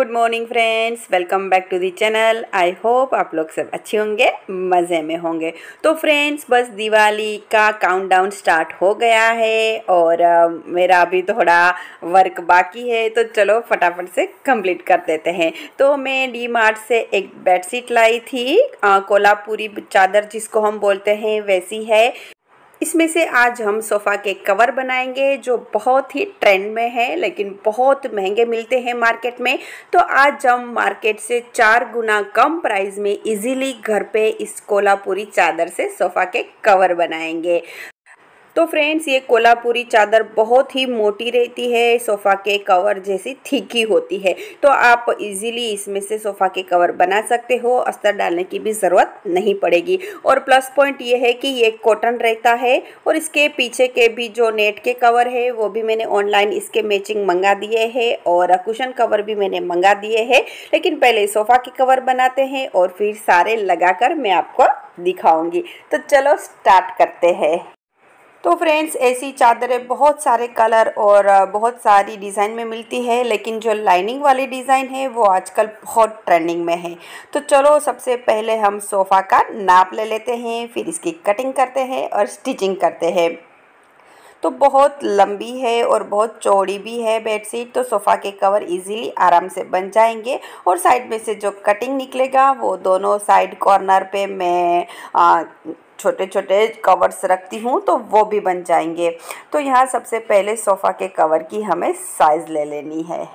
Good morning friends, welcome back to the channel. I hope आप लोग सब अच्छे होंगे, मज़े में होंगे। तो फ्रेंड्स, बस दिवाली का काउंटडाउन स्टार्ट हो गया है और मेरा अभी थोड़ा वर्क बाकी है, तो चलो फटाफट से कंप्लीट कर देते हैं। तो मैं डी मार्ट से एक बेडशीट लाई थी, कोल्हापुरी चादर जिसको हम बोलते हैं वैसी है। इसमें से आज हम सोफ़ा के कवर बनाएंगे जो बहुत ही ट्रेंड में है, लेकिन बहुत महंगे मिलते हैं मार्केट में। तो आज हम मार्केट से 4 गुना कम प्राइस में इजीली घर पे इस कोल्हापुरी चादर से सोफ़ा के कवर बनाएंगे। तो फ्रेंड्स, ये कोल्हापुरी चादर बहुत ही मोटी रहती है, सोफ़ा के कवर जैसी थिकी होती है। तो आप इजीली इसमें से सोफ़ा के कवर बना सकते हो, अस्तर डालने की भी ज़रूरत नहीं पड़ेगी। और प्लस पॉइंट ये है कि ये कॉटन रहता है और इसके पीछे के भी जो नेट के कवर है वो भी मैंने ऑनलाइन इसके मैचिंग मंगा दिए हैं और कुशन कवर भी मैंने मंगा दिए हैं। लेकिन पहले सोफ़ा के कवर बनाते हैं और फिर सारे लगाकर मैं आपको दिखाऊँगी। तो चलो स्टार्ट करते हैं। तो फ्रेंड्स, ऐसी चादरें बहुत सारे कलर और बहुत सारी डिज़ाइन में मिलती है, लेकिन जो लाइनिंग वाली डिज़ाइन है वो आजकल बहुत ट्रेंडिंग में है। तो चलो सबसे पहले हम सोफ़ा का नाप ले लेते हैं, फिर इसकी कटिंग करते हैं और स्टिचिंग करते हैं। तो बहुत लंबी है और बहुत चौड़ी भी है बेडशीट, तो सोफ़ा के कवर इजीली आराम से बन जाएंगे। और साइड में से जो कटिंग निकलेगा वो दोनों साइड कॉर्नर पे मैं छोटे छोटे कवर्स रखती हूँ, तो वो भी बन जाएंगे। तो यहाँ सबसे पहले सोफ़ा के कवर की हमें साइज़ ले लेनी है।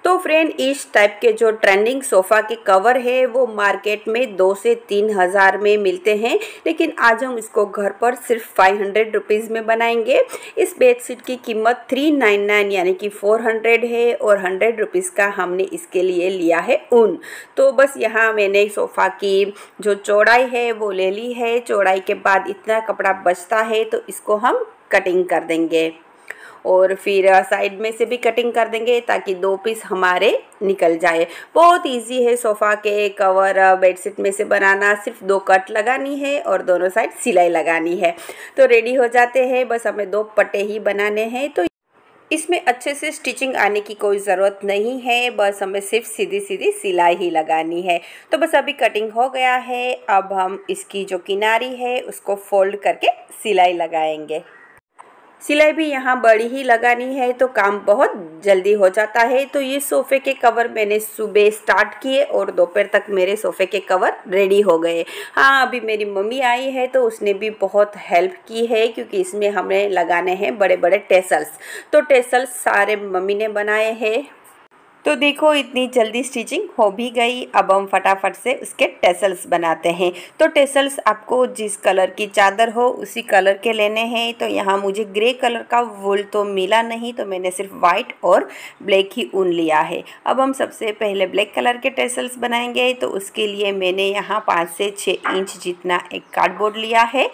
तो फ्रेंड, इस टाइप के जो ट्रेंडिंग सोफ़ा के कवर है वो मार्केट में 2 से 3 हज़ार में मिलते हैं, लेकिन आज हम इसको घर पर सिर्फ 500 रुपीज़ में बनाएंगे। इस बेडशीट की कीमत 399 यानी कि 400 है और 100 रुपीज़ का हमने इसके लिए लिया है ऊन। तो बस यहाँ मैंने सोफ़ा की जो चौड़ाई है वो ले ली है। चौड़ाई के बाद इतना कपड़ा बचता है तो इसको हम कटिंग कर देंगे और फिर साइड में से भी कटिंग कर देंगे ताकि 2 पीस हमारे निकल जाए। बहुत इजी है सोफ़ा के कवर बेडशीट में से बनाना, सिर्फ 2 कट लगानी है और दोनों साइड सिलाई लगानी है। तो रेडी हो जाते हैं, बस हमें 2 पट्टे ही बनाने हैं। तो इसमें अच्छे से स्टिचिंग आने की कोई ज़रूरत नहीं है, बस हमें सिर्फ सीधी सीधी सिलाई ही लगानी है। तो बस अभी कटिंग हो गया है, अब हम इसकी जो किनारी है उसको फोल्ड करके सिलाई लगाएंगे। सिलाई भी यहाँ बड़ी ही लगानी है तो काम बहुत जल्दी हो जाता है। तो ये सोफ़े के कवर मैंने सुबह स्टार्ट किए और दोपहर तक मेरे सोफ़े के कवर रेडी हो गए। हाँ, अभी मेरी मम्मी आई है तो उसने भी बहुत हेल्प की है, क्योंकि इसमें हमें लगाने हैं बड़े बड़े टेसल्स। तो टेसल्स सारे मम्मी ने बनाए हैं। तो देखो, इतनी जल्दी स्टिचिंग हो भी गई। अब हम फटाफट से उसके टेसल्स बनाते हैं। तो टेसल्स आपको जिस कलर की चादर हो उसी कलर के लेने हैं। तो यहाँ मुझे ग्रे कलर का वूल तो मिला नहीं, तो मैंने सिर्फ वाइट और ब्लैक ही ऊन लिया है। अब हम सबसे पहले ब्लैक कलर के टेसल्स बनाएंगे। तो उसके लिए मैंने यहाँ 5 से 6 इंच जितना एक कार्डबोर्ड लिया है।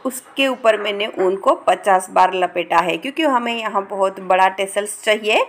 उसके ऊपर मैंने ऊन को 50 बार लपेटा है, क्योंकि हमें यहाँ बहुत बड़ा टेसल्स चाहिए।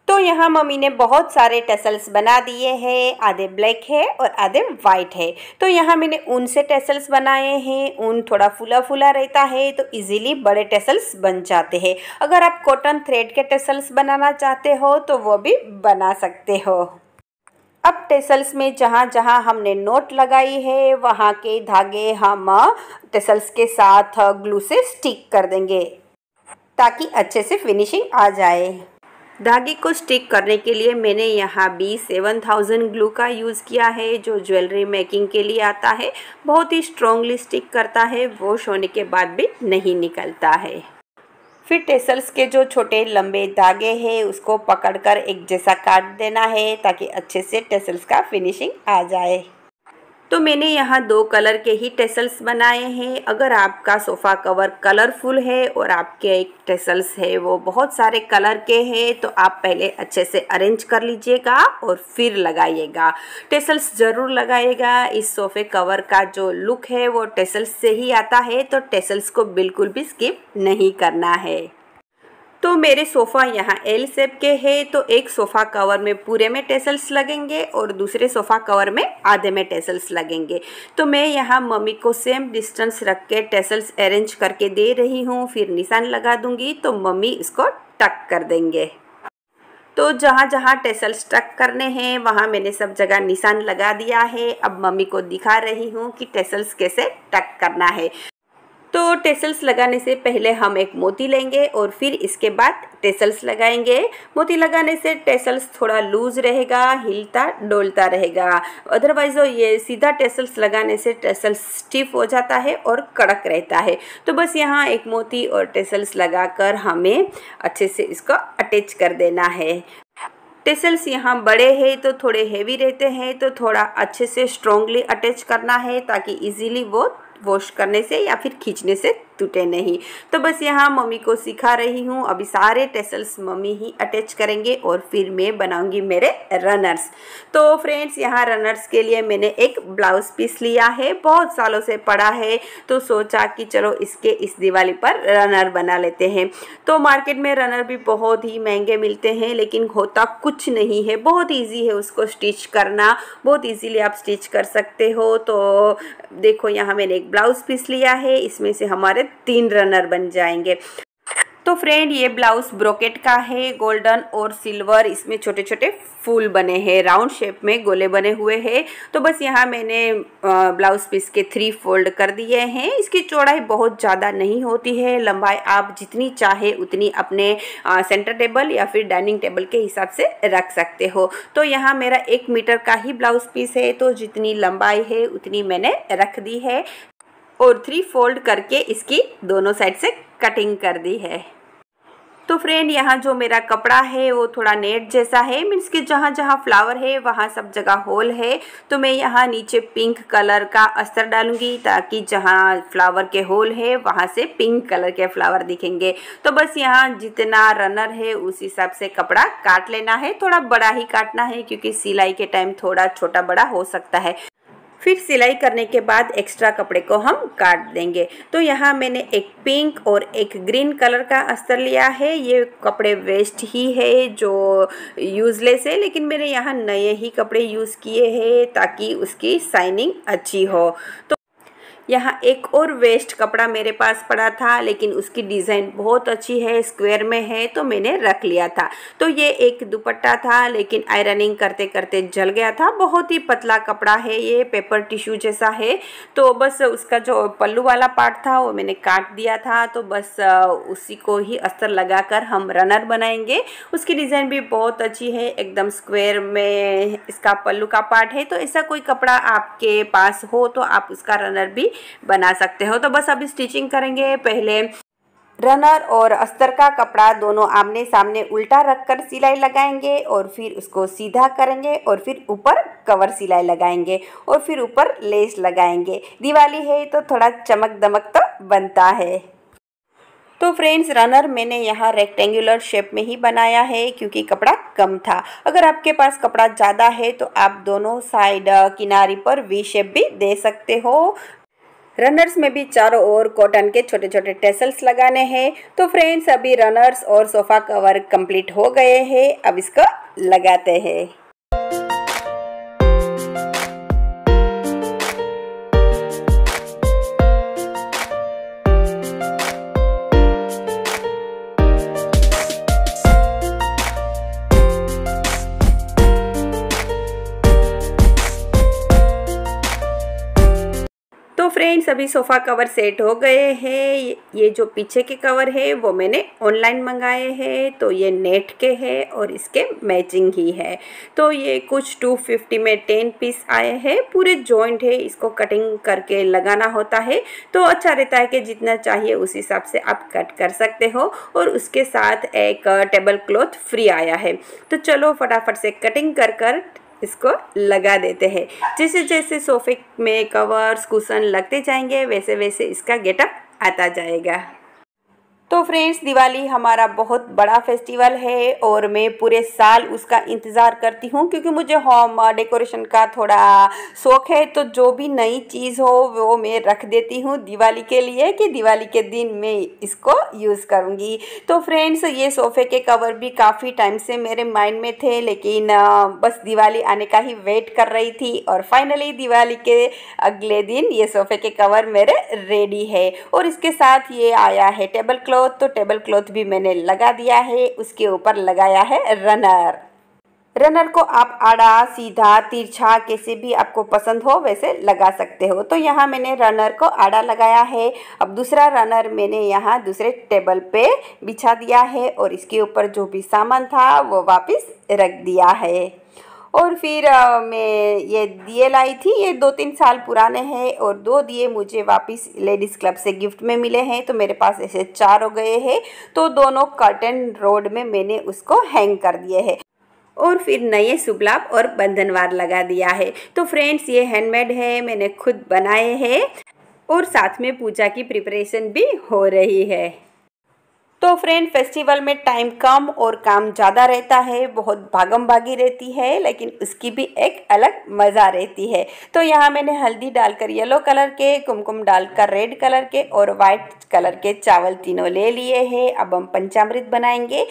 तो यहाँ मम्मी ने बहुत सारे टेसल्स बना दिए हैं, आधे ब्लैक है और आधे वाइट है। तो यहाँ मैंने ऊन से टेसल्स बनाए हैं। ऊन थोड़ा फूला फूला रहता है तो इजीली बड़े टेसल्स बन जाते हैं। अगर आप कॉटन थ्रेड के टेसल्स बनाना चाहते हो तो वो भी बना सकते हो। अब टेसल्स में जहाँ जहाँ हमने नोट लगाई है वहाँ के धागे हम टेसल्स के साथ ग्लू से स्टिक कर देंगे ताकि अच्छे से फिनिशिंग आ जाए। धागे को स्टिक करने के लिए मैंने यहाँ भी 7000 ग्लू का यूज़ किया है, जो ज्वेलरी मेकिंग के लिए आता है। बहुत ही स्ट्रॉन्गली स्टिक करता है, वॉश होने के बाद भी नहीं निकलता है। फिर टेसल्स के जो छोटे लंबे धागे हैं उसको पकड़कर एक जैसा काट देना है ताकि अच्छे से टेसल्स का फिनिशिंग आ जाए। तो मैंने यहाँ 2 कलर के ही टेसल्स बनाए हैं। अगर आपका सोफ़ा कवर कलरफुल है और आपके एक टेसल्स है वो बहुत सारे कलर के हैं तो आप पहले अच्छे से अरेंज कर लीजिएगा और फिर लगाइएगा। टेसल्स ज़रूर लगाइएगा। इस सोफ़े कवर का जो लुक है वो टेसल्स से ही आता है, तो टेसल्स को बिल्कुल भी स्किप नहीं करना है। तो मेरे सोफ़ा यहाँ एल शेप के हैं, तो एक सोफ़ा कवर में पूरे में टेसल्स लगेंगे और दूसरे सोफ़ा कवर में आधे में टेसल्स लगेंगे। तो मैं यहाँ मम्मी को सेम डिस्टेंस रख के टेसल्स अरेंज करके दे रही हूँ, फिर निशान लगा दूँगी तो मम्मी इसको टक कर देंगे। तो जहाँ जहाँ टेसल्स टक करने हैं वहाँ मैंने सब जगह निशान लगा दिया है। अब मम्मी को दिखा रही हूँ कि टेसल्स कैसे टक करना है। तो टेसल्स लगाने से पहले हम एक मोती लेंगे और फिर इसके बाद टेसल्स लगाएंगे। मोती लगाने से टेसल्स थोड़ा लूज रहेगा, हिलता डोलता रहेगा। अदरवाइज ये सीधा टेसल्स लगाने से टेसल्स स्टिफ हो जाता है और कड़क रहता है। तो बस यहाँ एक मोती और टेसल्स लगाकर हमें अच्छे से इसको अटैच कर देना है। टेसल्स यहाँ बड़े हैं तो थोड़े हेवी रहते हैं, तो थोड़ा अच्छे से स्ट्रॉन्गली अटैच करना है ताकि इजीली वो वॉश करने से या फिर खींचने से टूटे नहीं। तो बस यहाँ मम्मी को सिखा रही हूँ। अभी सारे टेसल्स मम्मी ही अटैच करेंगे और फिर मैं बनाऊंगी मेरे रनर्स। तो फ्रेंड्स यहाँ रनर्स के लिए मैंने एक ब्लाउज पीस लिया है, बहुत सालों से पड़ा है, तो सोचा कि चलो इसके इस दिवाली पर रनर बना लेते हैं। तो मार्केट में रनर भी बहुत ही महंगे मिलते हैं लेकिन होता कुछ नहीं है, बहुत ईजी है उसको स्टिच करना, बहुत ईजीली आप स्टिच कर सकते हो। तो देखो यहाँ मैंने एक ब्लाउज पीस लिया है, इसमें से हमारे 3 रनर बन जाएंगे। तो फ्रेंड ये ब्लाउज ब्रोकेट का है, गोल्डन और सिल्वर, इसमें छोटे छोटे फूल बने हैं, राउंड शेप में गोले बने हुए हैं। तो बस यहाँ मैंने ब्लाउज पीस के 3 फोल्ड कर दिए हैं। इसकी चौड़ाई बहुत ज़्यादा नहीं होती है, लंबाई आप जितनी चाहे उतनी अपने सेंटर टेबल या फिर डाइनिंग टेबल के हिसाब से रख सकते हो। तो यहाँ मेरा 1 मीटर का ही ब्लाउज पीस है, तो जितनी लंबाई है उतनी मैंने रख दी है और 3 फोल्ड करके इसकी दोनों साइड से कटिंग कर दी है। तो फ्रेंड यहाँ जो मेरा कपड़ा है वो थोड़ा नेट जैसा है, मीन्स कि जहाँ जहाँ फ्लावर है वहाँ सब जगह होल है। तो मैं यहाँ नीचे पिंक कलर का अस्तर डालूंगी ताकि जहाँ फ्लावर के होल है वहाँ से पिंक कलर के फ्लावर दिखेंगे। तो बस यहाँ जितना रनर है उस हिसाब से कपड़ा काट लेना है, थोड़ा बड़ा ही काटना है क्योंकि सिलाई के टाइम थोड़ा छोटा बड़ा हो सकता है। फिर सिलाई करने के बाद एक्स्ट्रा कपड़े को हम काट देंगे। तो यहाँ मैंने एक पिंक और एक ग्रीन कलर का अस्तर लिया है। ये कपड़े वेस्ट ही है जो यूज़लेस है, लेकिन मैंने यहाँ नए ही कपड़े यूज़ किए हैं ताकि उसकी शाइनिंग अच्छी हो। तो यहाँ एक और वेस्ट कपड़ा मेरे पास पड़ा था लेकिन उसकी डिज़ाइन बहुत अच्छी है, स्क्वायर में है, तो मैंने रख लिया था। तो ये एक दुपट्टा था लेकिन आयरनिंग करते करते जल गया था, बहुत ही पतला कपड़ा है, ये पेपर टिश्यू जैसा है। तो बस उसका जो पल्लू वाला पार्ट था वो मैंने काट दिया था। तो बस उसी को ही अस्तर लगाकर हम रनर बनाएंगे। उसकी डिज़ाइन भी बहुत अच्छी है, एकदम स्क्वायर में इसका पल्लू का पार्ट है। तो ऐसा कोई कपड़ा आपके पास हो तो आप उसका रनर भी बना सकते हो। तो बस अभी स्टिचिंग करेंगे। पहले रनर और अस्तर का कपड़ा दोनों आमने सामने उल्टा रखकर सिलाई लगाएंगे और फिर उसको सीधा करेंगे और फिर ऊपर कवर सिलाई लगाएंगे और फिर ऊपर लेस लगाएंगे। दिवाली है तो थोड़ा चमक दमक तो बनता है। तो फ्रेंड्स रनर मैंने यहाँ रेक्टेंगुलर शेप में ही बनाया है क्योंकि कपड़ा कम था। अगर आपके पास कपड़ा ज़्यादा है तो आप दोनों साइड किनारी पर वी शेप भी दे सकते हो। रनर्स में भी चारों ओर कॉटन के छोटे छोटे टेसल्स लगाने हैं। तो फ्रेंड्स अभी रनर्स और सोफ़ा कवर कंप्लीट हो गए हैं, अब इसको लगाते हैं। तो फ्रेंड्स फ्रेंड्स अभी सोफ़ा कवर सेट हो गए हैं। ये जो पीछे के कवर है वो मैंने ऑनलाइन मंगाए हैं, तो ये नेट के हैं और इसके मैचिंग ही है। तो ये कुछ 250 में 10 पीस आए हैं, पूरे जॉइंट है, इसको कटिंग करके लगाना होता है तो अच्छा रहता है कि जितना चाहिए उस हिसाब से आप कट कर सकते हो। और उसके साथ एक टेबल क्लॉथ फ्री आया है। तो चलो फटाफट से कटिंग कर इसको लगा देते हैं। जैसे जैसे सोफे में कवर्स कुशन लगते जाएंगे वैसे वैसे इसका गेटअप आता जाएगा। तो फ्रेंड्स दिवाली हमारा बहुत बड़ा फेस्टिवल है और मैं पूरे साल उसका इंतज़ार करती हूँ, क्योंकि मुझे होम डेकोरेशन का थोड़ा शौक़ है। तो जो भी नई चीज़ हो वो मैं रख देती हूँ दिवाली के लिए, कि दिवाली के दिन मैं इसको यूज़ करूँगी। तो फ्रेंड्स ये सोफ़े के कवर भी काफ़ी टाइम से मेरे माइंड में थे, लेकिन बस दिवाली आने का ही वेट कर रही थी और फाइनली दिवाली के अगले दिन ये सोफ़े के कवर मेरे रेडी है। और इसके साथ ये आया है टेबल क्लॉथ, तो टेबल क्लॉथ भी मैंने लगा दिया है। उसके ऊपर लगाया है रनर को आप आड़ा सीधा तिरछा कैसे भी आपको पसंद हो वैसे लगा सकते हो। तो यहाँ मैंने रनर को आड़ा लगाया है। अब दूसरा रनर मैंने यहाँ दूसरे टेबल पे बिछा दिया है और इसके ऊपर जो भी सामान था वो वापस रख दिया है। और फिर मैं ये दिए लाई थी, ये 2-3 साल पुराने हैं और 2 दिए मुझे वापस लेडीज़ क्लब से गिफ्ट में मिले हैं। तो मेरे पास ऐसे 4 हो गए हैं। तो दोनों कर्टन रोड में मैंने उसको हैंग कर दिए हैं और फिर नए शुभ लाभ और बंधनवार लगा दिया है। तो फ्रेंड्स ये हैंडमेड है, मैंने खुद बनाए हैं और साथ में पूजा की प्रिपरेशन भी हो रही है। तो फ्रेंड फेस्टिवल में टाइम कम और काम ज़्यादा रहता है, बहुत भागम भागी रहती है, लेकिन उसकी भी एक अलग मज़ा रहती है। तो यहाँ मैंने हल्दी डालकर येलो कलर के, कुमकुम डालकर रेड कलर के और वाइट कलर के चावल तीनों ले लिए हैं। अब हम पंचामृत बनाएंगे।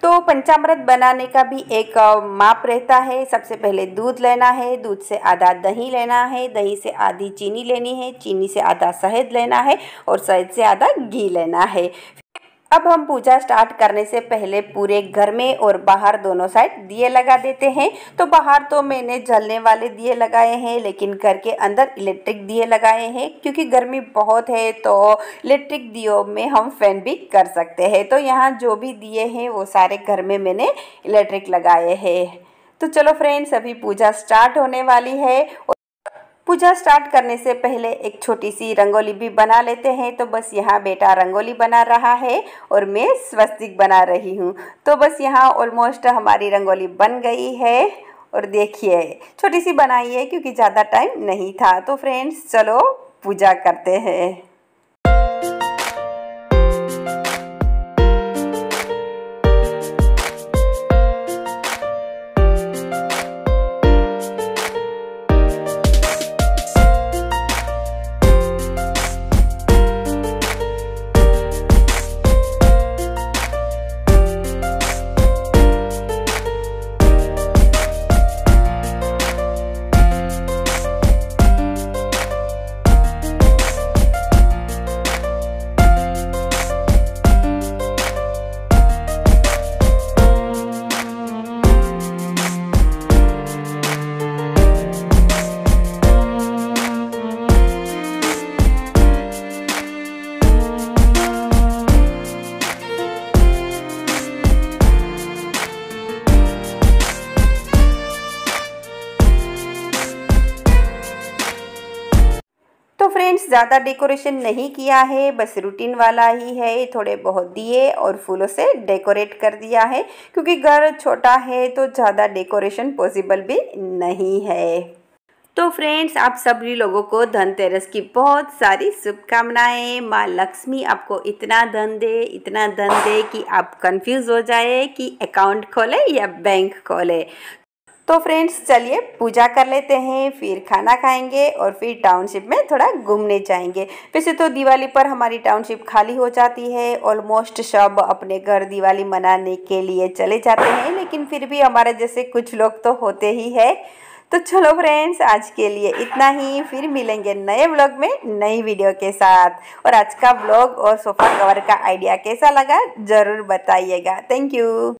तो पंचामृत बनाने का भी एक माप रहता है। सबसे पहले दूध लेना है, दूध से आधा दही लेना है, दही से आधी चीनी लेनी है, चीनी से आधा शहद लेना है और शहद से आधा घी लेना है। अब हम पूजा स्टार्ट करने से पहले पूरे घर में और बाहर दोनों साइड दिए लगा देते हैं। तो बाहर तो मैंने जलने वाले दिए लगाए हैं, लेकिन घर के अंदर इलेक्ट्रिक दिए लगाए हैं, क्योंकि गर्मी बहुत है तो इलेक्ट्रिक दियों में हम फैन भी कर सकते हैं। तो यहाँ जो भी दिए हैं वो सारे घर में मैंने इलेक्ट्रिक लगाए हैं। तो चलो फ्रेंड्स अभी पूजा स्टार्ट होने वाली है। पूजा स्टार्ट करने से पहले एक छोटी सी रंगोली भी बना लेते हैं। तो बस यहाँ बेटा रंगोली बना रहा है और मैं स्वस्तिक बना रही हूँ। तो बस यहाँ ऑलमोस्ट हमारी रंगोली बन गई है और देखिए छोटी सी बनाई है क्योंकि ज़्यादा टाइम नहीं था। तो फ्रेंड्स चलो पूजा करते हैं। तो फ्रेंड्स ज़्यादा डेकोरेशन नहीं किया है, बस रूटीन वाला ही है। थोड़े बहुत दिए और फूलों से डेकोरेट कर दिया है, क्योंकि घर छोटा है तो ज़्यादा डेकोरेशन पॉसिबल भी नहीं है। तो फ्रेंड्स आप सभी लोगों को धनतेरस की बहुत सारी शुभकामनाएं। माँ लक्ष्मी आपको इतना धन दे कि आप कंफ्यूज हो जाए कि अकाउंट खोले या बैंक खोले। तो फ्रेंड्स चलिए पूजा कर लेते हैं, फिर खाना खाएंगे और फिर टाउनशिप में थोड़ा घूमने जाएंगे। वैसे तो दिवाली पर हमारी टाउनशिप खाली हो जाती है, ऑलमोस्ट सब अपने घर दिवाली मनाने के लिए चले जाते हैं, लेकिन फिर भी हमारे जैसे कुछ लोग तो होते ही है। तो चलो फ्रेंड्स आज के लिए इतना ही, फिर मिलेंगे नए व्लॉग में नई वीडियो के साथ। और आज का व्लॉग और सोफ़ा कवर का आइडिया कैसा लगा ज़रूर बताइएगा। Thank you.